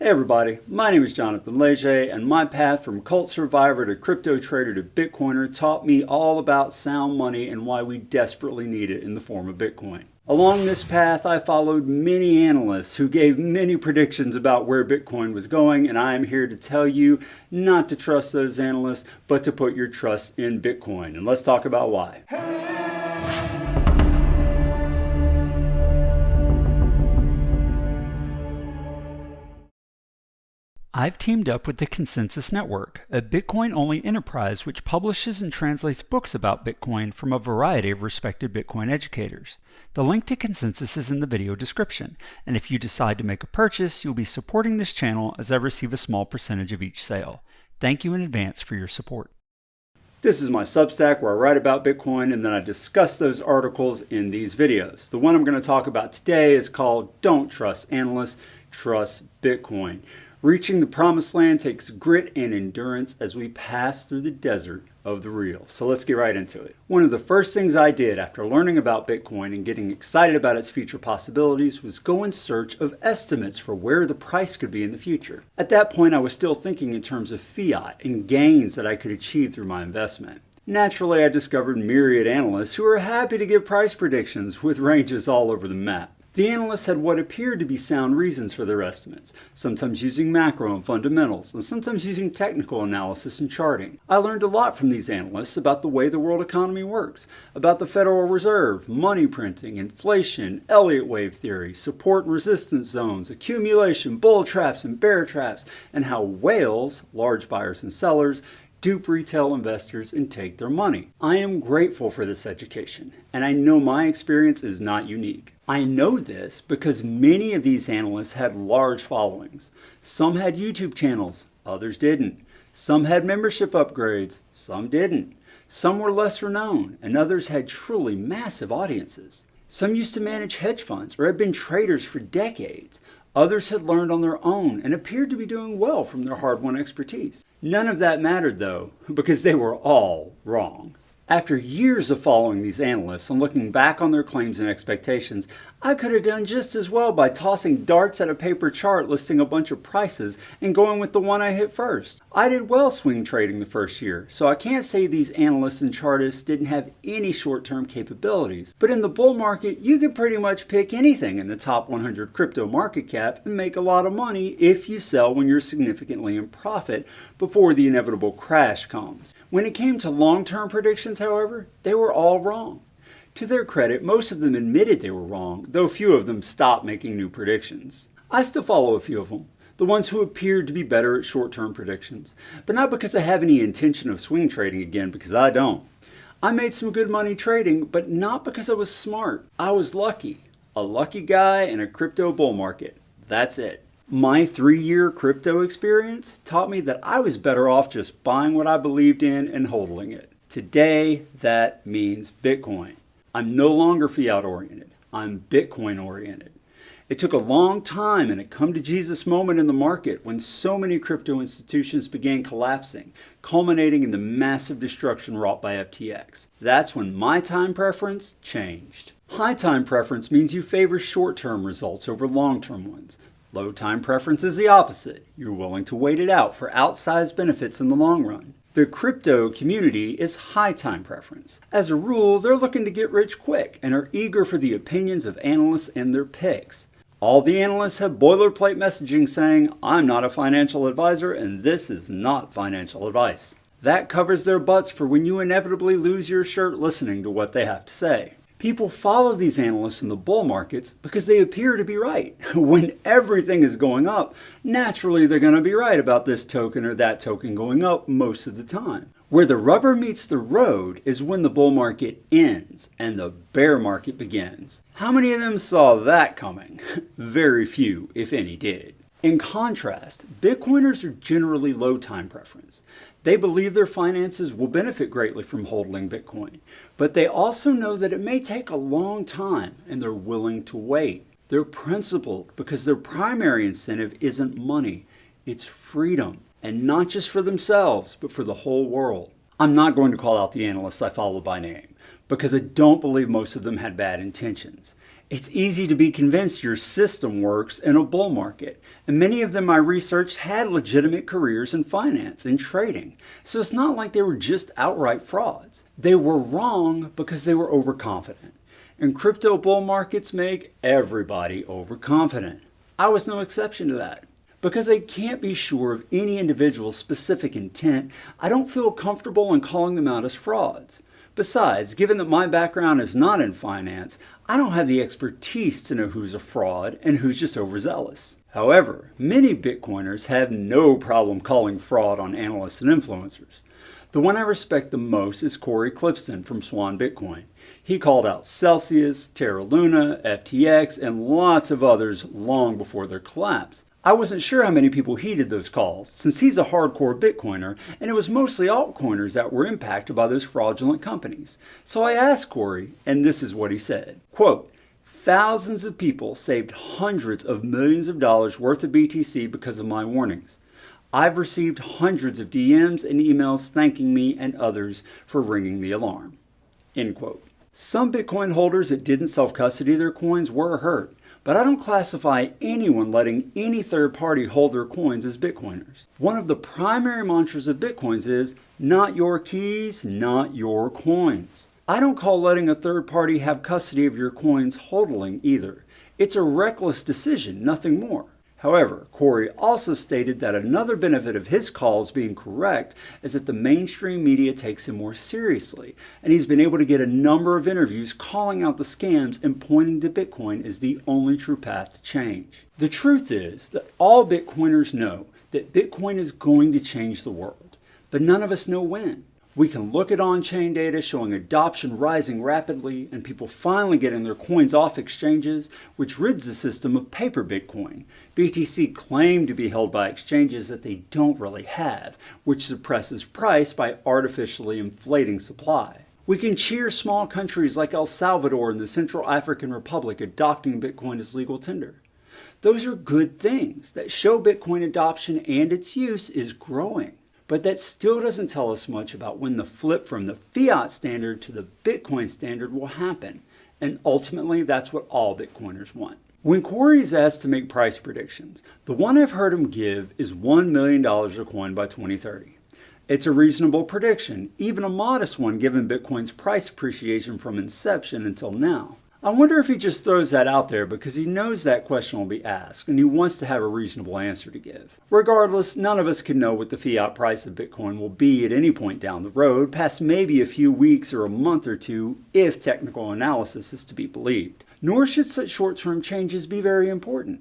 Hey everybody, my name is Jonathan Leger, and my path from cult survivor to crypto trader to Bitcoiner taught me all about sound money and why we desperately need it in the form of Bitcoin. Along this path, I followed many analysts who gave many predictions about where Bitcoin was going, and I am here to tell you not to trust those analysts, but to put your trust in Bitcoin. And let's talk about why. I've teamed up with the Konsensus Network, a Bitcoin-only enterprise which publishes and translates books about Bitcoin from a variety of respected Bitcoin educators. The link to Konsensus is in the video description, and if you decide to make a purchase, you'll be supporting this channel as I receive a small percentage of each sale. Thank you in advance for your support. This is my Substack where I write about Bitcoin and then I discuss those articles in these videos. The one I'm going to talk about today is called Don't Trust Analysts, Trust Bitcoin. Reaching the promised land takes grit and endurance as we pass through the desert of the real. So let's get right into it. One of the first things I did after learning about Bitcoin and getting excited about its future possibilities was go in search of estimates for where the price could be in the future. At that point, I was still thinking in terms of fiat and gains that I could achieve through my investment. Naturally, I discovered myriad analysts who were happy to give price predictions with ranges all over the map. The analysts had what appeared to be sound reasons for their estimates, sometimes using macro and fundamentals, and sometimes using technical analysis and charting. I learned a lot from these analysts about the way the world economy works, about the Federal Reserve, money printing, inflation, Elliott wave theory, support and resistance zones, accumulation, bull traps and bear traps, and how whales, large buyers and sellers, dupe retail investors and take their money. I am grateful for this education, and I know my experience is not unique. I know this because many of these analysts had large followings. Some had YouTube channels, others didn't. Some had membership upgrades, some didn't. Some were lesser known, and others had truly massive audiences. Some used to manage hedge funds or had been traders for decades. Others had learned on their own and appeared to be doing well from their hard-won expertise. None of that mattered though, because they were all wrong. After years of following these analysts and looking back on their claims and expectations, I could have done just as well by tossing darts at a paper chart listing a bunch of prices and going with the one I hit first. I did well swing trading the first year, so I can't say these analysts and chartists didn't have any short-term capabilities. But in the bull market, you can pretty much pick anything in the top 100 crypto market cap and make a lot of money if you sell when you're significantly in profit before the inevitable crash comes. When it came to long-term predictions, however, they were all wrong. To their credit, most of them admitted they were wrong, though few of them stopped making new predictions. I still follow a few of them, the ones who appeared to be better at short-term predictions, but not because I have any intention of swing trading again, because I don't. I made some good money trading, but not because I was smart. I was lucky. A lucky guy in a crypto bull market. That's it. My 3-year crypto experience taught me that I was better off just buying what I believed in and holding it. Today, that means Bitcoin. I'm no longer fiat-oriented. I'm Bitcoin-oriented. It took a long time and a come-to-Jesus moment in the market when so many crypto institutions began collapsing, culminating in the massive destruction wrought by FTX. That's when my time preference changed. High time preference means you favor short-term results over long-term ones. Low time preference is the opposite. You're willing to wait it out for outsized benefits in the long run. The crypto community is high time preference. As a rule, they're looking to get rich quick and are eager for the opinions of analysts and their picks. All the analysts have boilerplate messaging saying, "I'm not a financial advisor and this is not financial advice." That covers their butts for when you inevitably lose your shirt listening to what they have to say. People follow these analysts in the bull markets because they appear to be right. When everything is going up, naturally they're going to be right about this token or that token going up most of the time. Where the rubber meets the road is when the bull market ends and the bear market begins. How many of them saw that coming? Very few, if any, did. In contrast, Bitcoiners are generally low time preference. They believe their finances will benefit greatly from holding Bitcoin, but they also know that it may take a long time and they're willing to wait. They're principled because their primary incentive isn't money, it's freedom, and not just for themselves, but for the whole world. I'm not going to call out the analysts I follow by name because I don't believe most of them had bad intentions. It's easy to be convinced your system works in a bull market, and many of them I researched had legitimate careers in finance and trading, so it's not like they were just outright frauds. They were wrong because they were overconfident, and crypto bull markets make everybody overconfident. I was no exception to that. Because they can't be sure of any individual's specific intent, I don't feel comfortable in calling them out as frauds. Besides, given that my background is not in finance, I don't have the expertise to know who's a fraud and who's just overzealous. However, many Bitcoiners have no problem calling fraud on analysts and influencers. The one I respect the most is Clipston from Swan Bitcoin. He called out Celsius, Terra Luna, FTX, and lots of others long before their collapse. I wasn't sure how many people heeded those calls, since he's a hardcore Bitcoiner, and it was mostly altcoiners that were impacted by those fraudulent companies. So I asked Corey, and this is what he said. Quote, "Thousands of people saved hundreds of millions of dollars worth of BTC because of my warnings. I've received hundreds of DMs and emails thanking me and others for ringing the alarm." End quote. Some Bitcoin holders that didn't self-custody their coins were hurt, but I don't classify anyone letting any third party hold their coins as Bitcoiners. One of the primary mantras of Bitcoins is, not your keys, not your coins. I don't call letting a third party have custody of your coins hodling either. It's a reckless decision, nothing more. However, Corey also stated that another benefit of his calls being correct is that the mainstream media takes him more seriously, and he's been able to get a number of interviews calling out the scams and pointing to Bitcoin as the only true path to change. The truth is that all Bitcoiners know that Bitcoin is going to change the world, but none of us know when. We can look at on-chain data showing adoption rising rapidly and people finally getting their coins off exchanges, which rids the system of paper Bitcoin. BTC claimed to be held by exchanges that they don't really have, which suppresses price by artificially inflating supply. We can cheer small countries like El Salvador and the Central African Republic adopting Bitcoin as legal tender. Those are good things that show Bitcoin adoption and its use is growing. But that still doesn't tell us much about when the flip from the fiat standard to the Bitcoin standard will happen. And ultimately, that's what all Bitcoiners want. When Corey is asked to make price predictions, the one I've heard him give is $1 million a coin by 2030. It's a reasonable prediction, even a modest one given Bitcoin's price appreciation from inception until now. I wonder if he just throws that out there because he knows that question will be asked and he wants to have a reasonable answer to give. Regardless, none of us can know what the fiat price of Bitcoin will be at any point down the road, past maybe a few weeks or a month or two, if technical analysis is to be believed. Nor should such short-term changes be very important.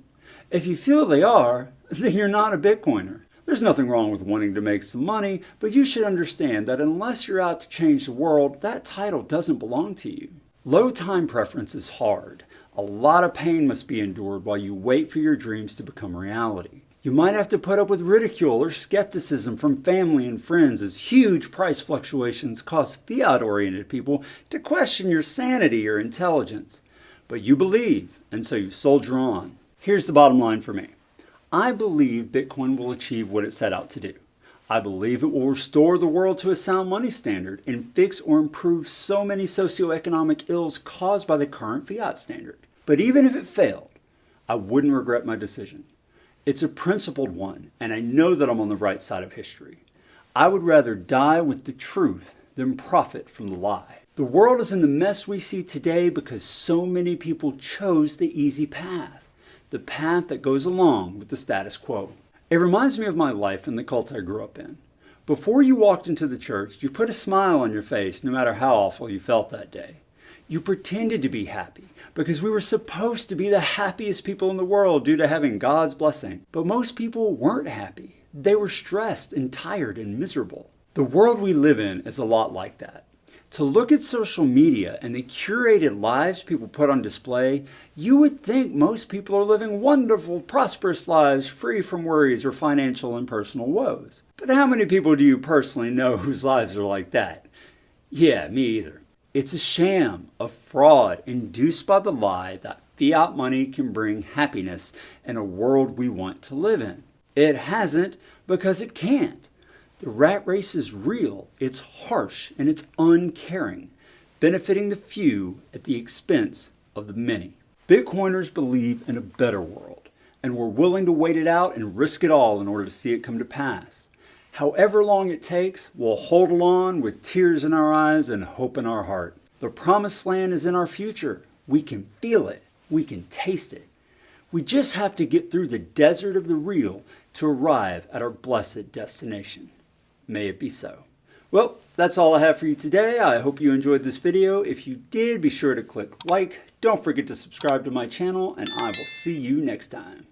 If you feel they are, then you're not a Bitcoiner. There's nothing wrong with wanting to make some money, but you should understand that unless you're out to change the world, that title doesn't belong to you. Low time preference is hard. A lot of pain must be endured while you wait for your dreams to become reality. You might have to put up with ridicule or skepticism from family and friends as huge price fluctuations cause fiat-oriented people to question your sanity or intelligence. But you believe, and so you soldier on. Here's the bottom line for me. I believe Bitcoin will achieve what it set out to do. I believe it will restore the world to a sound money standard and fix or improve so many socioeconomic ills caused by the current fiat standard. But even if it failed, I wouldn't regret my decision. It's a principled one, and I know that I'm on the right side of history. I would rather die with the truth than profit from the lie. The world is in the mess we see today because so many people chose the easy path, the path that goes along with the status quo. It reminds me of my life and the cult I grew up in. Before you walked into the church, you put a smile on your face no matter how awful you felt that day. You pretended to be happy because we were supposed to be the happiest people in the world due to having God's blessing. But most people weren't happy. They were stressed and tired and miserable. The world we live in is a lot like that. To look at social media and the curated lives people put on display, you would think most people are living wonderful, prosperous lives free from worries or financial and personal woes. But how many people do you personally know whose lives are like that? Yeah, me either. It's a sham, a fraud induced by the lie that fiat money can bring happiness in a world we want to live in. It hasn't because it can't. The rat race is real, it's harsh, and it's uncaring, benefiting the few at the expense of the many. Bitcoiners believe in a better world, and we're willing to wait it out and risk it all in order to see it come to pass. However long it takes, we'll hold on with tears in our eyes and hope in our heart. The promised land is in our future. We can feel it. We can taste it. We just have to get through the desert of the real to arrive at our blessed destination. May it be so. Well, that's all I have for you today. I hope you enjoyed this video. If you did, be sure to click like. Don't forget to subscribe to my channel, and I will see you next time.